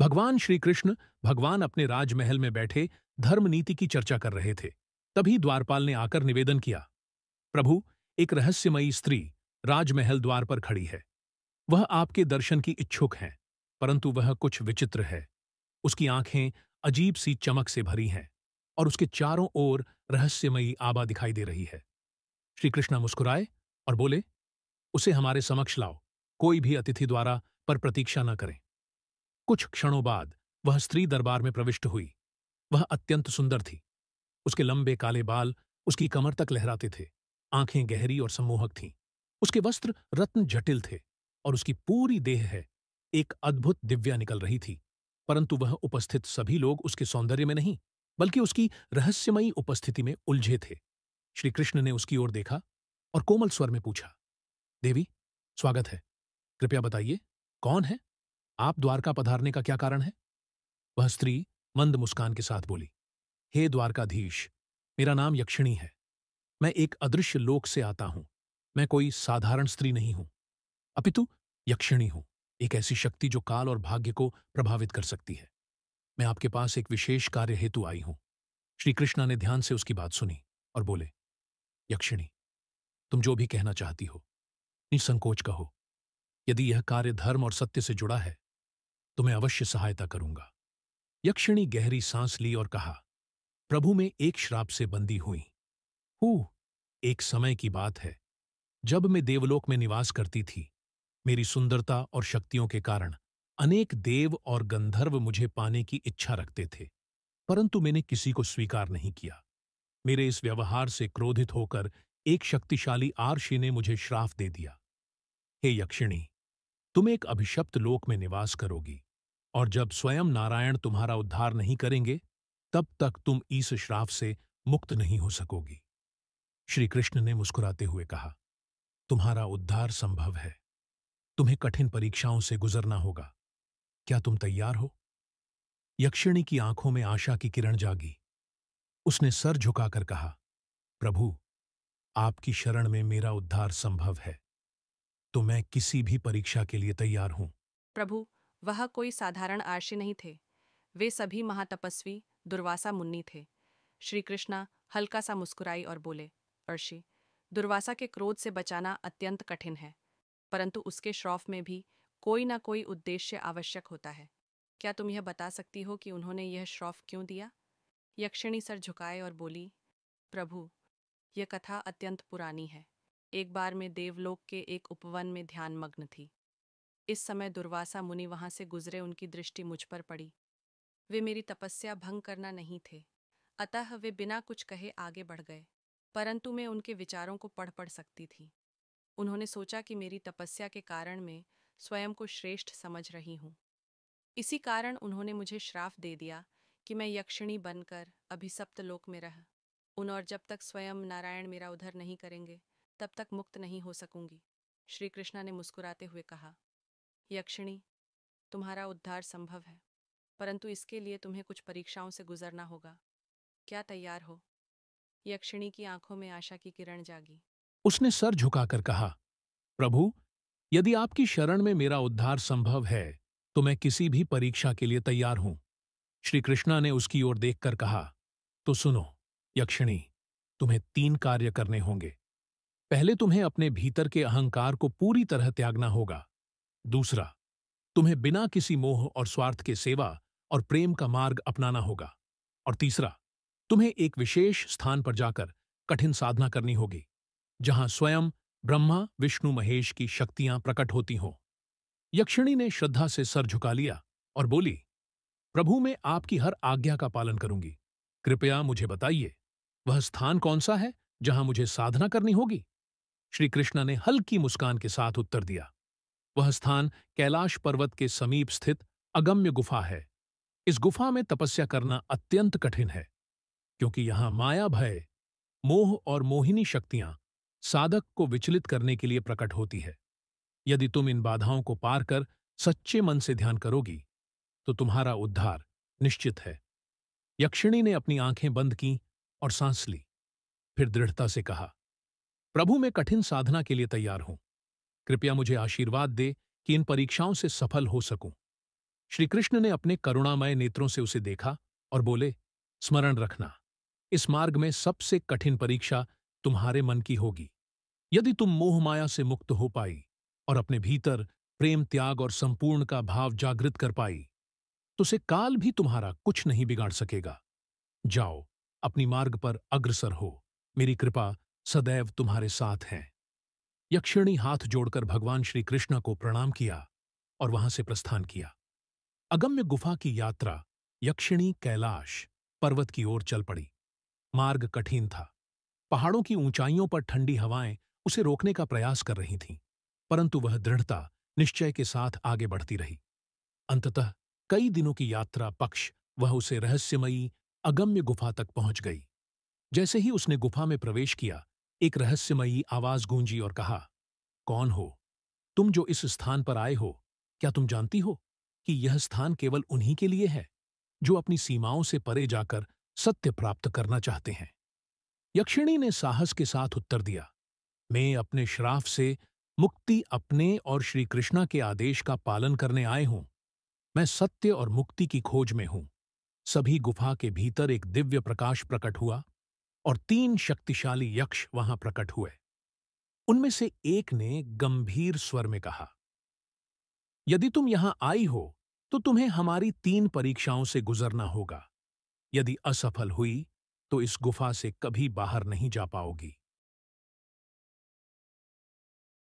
भगवान श्री कृष्ण भगवान अपने राजमहल में बैठे धर्म नीति की चर्चा कर रहे थे। तभी द्वारपाल ने आकर निवेदन किया, प्रभु, एक रहस्यमयी स्त्री राजमहल द्वार पर खड़ी है। वह आपके दर्शन की इच्छुक है, परंतु वह कुछ विचित्र है। उसकी आंखें अजीब सी चमक से भरी हैं और उसके चारों ओर रहस्यमयी आभा दिखाई दे रही है। श्री कृष्ण मुस्कुराए और बोले, उसे हमारे समक्ष लाओ। कोई भी अतिथि द्वारा पर प्रतीक्षा न करें। कुछ क्षणों बाद वह स्त्री दरबार में प्रविष्ट हुई। वह अत्यंत सुंदर थी। उसके लंबे काले बाल उसकी कमर तक लहराते थे। आंखें गहरी और सम्मोहक थीं। उसके वस्त्र रत्न जटिल थे और उसकी पूरी देह है एक अद्भुत दिव्या निकल रही थी। परंतु वह उपस्थित सभी लोग उसके सौंदर्य में नहीं, बल्कि उसकी रहस्यमयी उपस्थिति में उलझे थे। श्री कृष्ण ने उसकी ओर देखा और कोमल स्वर में पूछा, देवी, स्वागत है। कृपया बताइए, कौन है आप? द्वारका पधारने का क्या कारण है? वह स्त्री मंद मुस्कान के साथ बोली, हे द्वारकाधीश, मेरा नाम यक्षिणी है। मैं एक अदृश्य लोक से आता हूं। मैं कोई साधारण स्त्री नहीं हूं, अपितु यक्षिणी हूं, एक ऐसी शक्ति जो काल और भाग्य को प्रभावित कर सकती है। मैं आपके पास एक विशेष कार्य हेतु आई हूं। श्री कृष्णा ने ध्यान से उसकी बात सुनी और बोले, यक्षिणी, तुम जो भी कहना चाहती हो निसंकोच कहो। यदि यह कार्य धर्म और सत्य से जुड़ा है तो मैं अवश्य सहायता करूंगा। यक्षिणी गहरी सांस ली और कहा, प्रभु, में एक श्राप से बंदी हुई हूं। एक समय की बात है जब मैं देवलोक में निवास करती थी। मेरी सुंदरता और शक्तियों के कारण अनेक देव और गंधर्व मुझे पाने की इच्छा रखते थे, परंतु मैंने किसी को स्वीकार नहीं किया। मेरे इस व्यवहार से क्रोधित होकर एक शक्तिशाली आर्षि ने मुझे श्राप दे दिया। हे यक्षिणी, तुम एक अभिशप्त लोक में निवास करोगी, और जब स्वयं नारायण तुम्हारा उद्धार नहीं करेंगे, तब तक तुम इस श्राप से मुक्त नहीं हो सकोगी। श्री कृष्ण ने मुस्कुराते हुए कहा, तुम्हारा उद्धार संभव है। तुम्हें कठिन परीक्षाओं से गुजरना होगा। क्या तुम तैयार हो? यक्षिणी की आंखों में आशा की किरण जागी। उसने सर झुकाकर कहा, प्रभु, आपकी शरण में मेरा उद्धार संभव है, तो मैं किसी भी परीक्षा के लिए तैयार हूं। प्रभु, वह कोई साधारण आर्षि नहीं थे। वे सभी महातपस्वी दुर्वासा मुनि थे। श्री कृष्णा हल्का सा मुस्कुराई और बोले, अर्षि, दुर्वासा के क्रोध से बचाना अत्यंत कठिन है, परंतु उसके श्राप में भी कोई ना कोई उद्देश्य आवश्यक होता है। क्या तुम यह बता सकती हो कि उन्होंने यह श्राप क्यों दिया? यक्षिणी सर झुकाए और बोली, प्रभु, यह कथा अत्यंत पुरानी है। एक बार मैं देवलोक के एक उपवन में ध्यानमग्न थी। इस समय दुर्वासा मुनि वहां से गुजरे। उनकी दृष्टि मुझ पर पड़ी। वे मेरी तपस्या भंग करना नहीं थे, अतः वे बिना कुछ कहे आगे बढ़ गए, परंतु मैं उनके विचारों को पढ़ पढ़ सकती थी। उन्होंने सोचा कि मेरी तपस्या के कारण मैं स्वयं को श्रेष्ठ समझ रही हूँ। इसी कारण उन्होंने मुझे श्राप दे दिया कि मैं यक्षिणी बनकर अभिशप्त लोक में रह उन और जब तक स्वयं नारायण मेरा उद्धार नहीं करेंगे, तब तक मुक्त नहीं हो सकूंगी। श्री कृष्णा ने मुस्कुराते हुए कहा, यक्षिणी, तुम्हारा उद्धार संभव है, परंतु इसके लिए तुम्हें कुछ परीक्षाओं से गुजरना होगा। क्या तैयार हो? यक्षिणी की आंखों में आशा की किरण जागी। उसने सर झुकाकर कहा, प्रभु, यदि आपकी शरण में मेरा उद्धार संभव है, तो मैं किसी भी परीक्षा के लिए तैयार हूं। श्री कृष्णा ने उसकी ओर देखकर कहा, तो सुनो यक्षिणी, तुम्हें 3 कार्य करने होंगे। पहले तुम्हें अपने भीतर के अहंकार को पूरी तरह त्यागना होगा। दूसरा, तुम्हें बिना किसी मोह और स्वार्थ के सेवा और प्रेम का मार्ग अपनाना होगा। और तीसरा, तुम्हें एक विशेष स्थान पर जाकर कठिन साधना करनी होगी, जहां स्वयं ब्रह्मा विष्णु महेश की शक्तियां प्रकट होती हों। यक्षिणी ने श्रद्धा से सर झुका लिया और बोली, प्रभु, मैं आपकी हर आज्ञा का पालन करूंगी। कृपया मुझे बताइए, वह स्थान कौन सा है जहां मुझे साधना करनी होगी? श्री कृष्ण ने हल्की मुस्कान के साथ उत्तर दिया, वह स्थान कैलाश पर्वत के समीप स्थित अगम्य गुफा है। इस गुफा में तपस्या करना अत्यंत कठिन है, क्योंकि यहां माया भय, मोह और मोहिनी शक्तियां साधक को विचलित करने के लिए प्रकट होती है। यदि तुम इन बाधाओं को पार कर सच्चे मन से ध्यान करोगी, तो तुम्हारा उद्धार निश्चित है। यक्षिणी ने अपनी आंखें बंद की और सांस ली। फिर दृढ़ता से कहा, प्रभु, मैं कठिन साधना के लिए तैयार हूं। कृपया मुझे आशीर्वाद दे कि इन परीक्षाओं से सफल हो सकूं। श्री कृष्ण ने अपने करुणामय नेत्रों से उसे देखा और बोले, स्मरण रखना, इस मार्ग में सबसे कठिन परीक्षा तुम्हारे मन की होगी। यदि तुम मोह माया से मुक्त हो पाई और अपने भीतर प्रेम, त्याग और संपूर्ण का भाव जागृत कर पाई, तो से काल भी तुम्हारा कुछ नहीं बिगाड़ सकेगा। जाओ, अपनी मार्ग पर अग्रसर हो, मेरी कृपा सदैव तुम्हारे साथ है। यक्षिणी हाथ जोड़कर भगवान श्री कृष्ण को प्रणाम किया और वहां से प्रस्थान किया। अगम्य गुफा की यात्रा यक्षिणी कैलाश पर्वत की ओर चल पड़ी। मार्ग कठिन था। पहाड़ों की ऊंचाइयों पर ठंडी हवाएं उसे रोकने का प्रयास कर रही थीं, परंतु वह दृढ़ता, निश्चय के साथ आगे बढ़ती रही। अंततः कई दिनों की यात्रा पक्ष वह उसे रहस्यमयी अगम्य गुफा तक पहुंच गई। जैसे ही उसने गुफा में प्रवेश किया, एक रहस्यमयी आवाज गूंजी और कहा, कौन हो तुम जो इस स्थान पर आए हो? क्या तुम जानती हो कि यह स्थान केवल उन्हीं के लिए है जो अपनी सीमाओं से परे जाकर सत्य प्राप्त करना चाहते हैं? यक्षिणी ने साहस के साथ उत्तर दिया, मैं अपने श्राप से मुक्ति अपने और श्री कृष्णा के आदेश का पालन करने आए हूं। मैं सत्य और मुक्ति की खोज में हूं। सभी गुफा के भीतर एक दिव्य प्रकाश प्रकट हुआ और 3 शक्तिशाली यक्ष वहां प्रकट हुए। उनमें से एक ने गंभीर स्वर में कहा, यदि तुम यहां आई हो तो तुम्हें हमारी 3 परीक्षाओं से गुजरना होगा। यदि असफल हुई तो इस गुफा से कभी बाहर नहीं जा पाओगी।